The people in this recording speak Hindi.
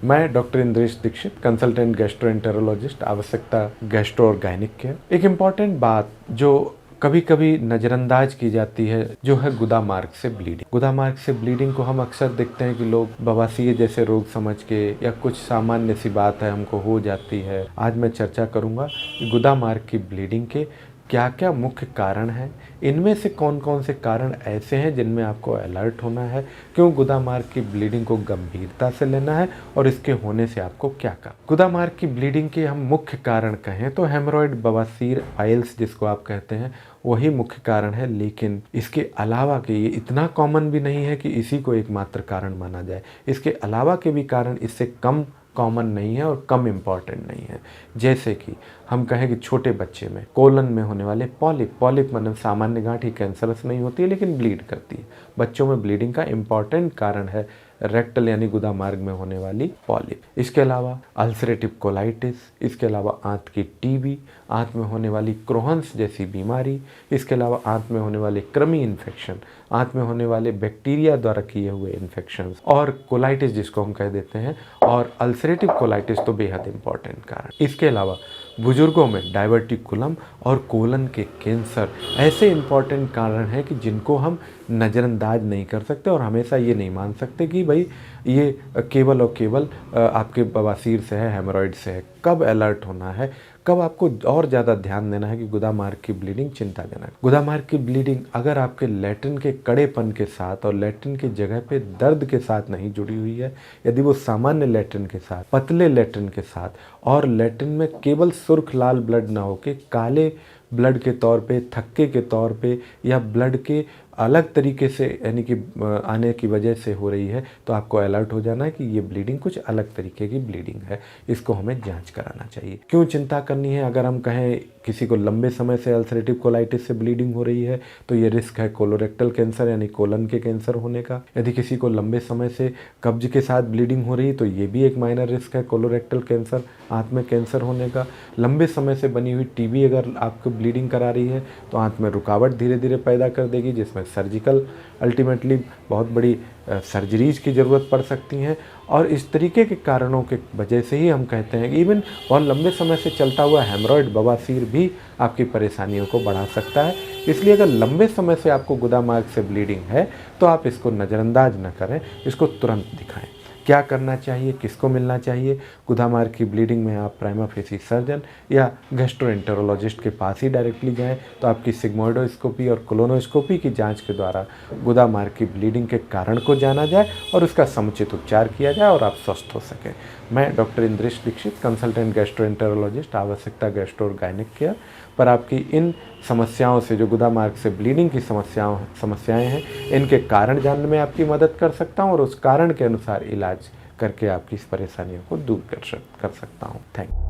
मैं doctor Indresh Dikshit, consultant gastroenterologist, Aavashyakta gastro और गायनिक केयर। एक इम्पॉर्टेंट बात जो कभी कभी नज़रअंदाज की जाती है जो है गुदा मार्ग से ब्लीडिंग। गुदा मार्ग से ब्लीडिंग को हम अक्सर देखते हैं कि लोग बवासीर जैसे रोग समझ के या कुछ सामान्य सी बात है हमको हो जाती है। आज मैं चर्चा करूंगा कि गुदा मार्ग की ब्लीडिंग के क्या क्या मुख्य कारण हैं, इनमें से कौन कौन से कारण ऐसे हैं जिनमें आपको अलर्ट होना है, क्यों गुदा मार्ग की ब्लीडिंग को गंभीरता से लेना है और इसके होने से आपको क्या करना। गुदा मार्ग की ब्लीडिंग के हम मुख्य कारण कहें तो हेमरॉइड, बवासीर, पाइल्स जिसको आप कहते हैं वही मुख्य कारण है, लेकिन इसके अलावा के ये इतना कॉमन भी नहीं है कि इसी को एकमात्र कारण माना जाए। इसके अलावा के भी कारण इससे कम कॉमन नहीं है और कम इम्पॉर्टेंट नहीं है। जैसे कि हम कहें कि छोटे बच्चे में कोलन में होने वाले पॉलिप मतलब सामान्य गांठ कैंसरस नहीं होती है लेकिन ब्लीड करती है। बच्चों में ब्लीडिंग का इम्पॉर्टेंट कारण है रेक्टल यानी गुदा मार्ग में होने वाली पॉलिप। इसके अलावा अल्सरेटिव कोलाइटिस, इसके अलावा आंत की टीबी, आंत में होने वाली क्रोहन्स जैसी बीमारी, इसके अलावा आंत में होने वाले कृमि इन्फेक्शन, आंत में होने वाले बैक्टीरिया द्वारा किए हुए इन्फेक्शन और कोलाइटिस जिसको हम कह देते हैं, और अल्सरेटिव कोलाइटिस तो बेहद इंपॉर्टेंट कारण। इसके अलावा बुजुर्गों में डायवर्टिकुलम और कोलन के कैंसर ऐसे इंपॉर्टेंट कारण हैं कि जिनको हम नज़रअंदाज नहीं कर सकते और हमेशा ये नहीं मान सकते कि भाई ये केवल और केवल आपके बवासीर से है, हेमरॉइड से है। कब अलर्ट होना है, कब आपको और ज़्यादा ध्यान देना है कि गुदा मार्ग की ब्लीडिंग चिंताजनक। गुदा मार्ग की ब्लीडिंग अगर आपके लैट्रिन के कड़ेपन के साथ और लैट्रिन की जगह पे दर्द के साथ नहीं जुड़ी हुई है, यदि वो सामान्य लैट्रिन के साथ, पतले लैट्रिन के साथ और लैट्रिन में केवल सुर्ख लाल ब्लड ना होके काले ब्लड के तौर पे, थक्के के तौर पे या ब्लड के अलग तरीके से यानी कि आने की वजह से हो रही है, तो आपको अलर्ट हो जाना है कि ये ब्लीडिंग कुछ अलग तरीके की ब्लीडिंग है, इसको हमें जांच कराना चाहिए। क्यों चिंता करनी है? अगर हम कहें किसी को लंबे समय से अल्सरेटिव कोलाइटिस से ब्लीडिंग हो रही है तो ये रिस्क है कोलोरेक्टल कैंसर यानी कोलन के कैंसर होने का। यदि किसी को लंबे समय से कब्ज के साथ ब्लीडिंग हो रही है तो ये भी एक माइनर रिस्क है कोलोरेक्टल कैंसर, आंत में कैंसर होने का। लंबे समय से बनी हुई टीबी अगर आपको ब्लीडिंग करा रही है तो आंत में रुकावट धीरे धीरे पैदा कर देगी, जिसमें सर्जिकल अल्टीमेटली बहुत बड़ी सर्जरीज की ज़रूरत पड़ सकती हैं। और इस तरीके के कारणों के वजह से ही हम कहते हैं कि इवन बहुत लंबे समय से चलता हुआ हेमरॉइड, बवासीर भी आपकी परेशानियों को बढ़ा सकता है। इसलिए अगर लंबे समय से आपको गुदा मार्ग से ब्लीडिंग है तो आप इसको नज़रअंदाज न करें, इसको तुरंत दिखाएं। क्या करना चाहिए, किसको मिलना चाहिए? गुदा मार्ग की ब्लीडिंग में आप प्राइमा फेसी सर्जन या गैस्ट्रोएंटेरोलॉजिस्ट के पास ही डायरेक्टली जाएं तो आपकी सिग्मोइडोस्कोपी और कोलोनोस्कोपी की जांच के द्वारा गुदा मार्ग की ब्लीडिंग के कारण को जाना जाए और उसका समुचित उपचार किया जाए और आप स्वस्थ हो सकें। मैं doctor Indresh Dikshit, consultant gastroenterologist, Aavashyakta gastro और गायनिक केयर, पर आपकी इन समस्याओं से जो गुदा मार्ग से ब्लीडिंग की समस्याएं हैं, इनके कारण जानने में आपकी मदद कर सकता हूं और उस कारण के अनुसार इलाज करके आपकी इस परेशानियों को दूर कर सकता हूं। Thank you.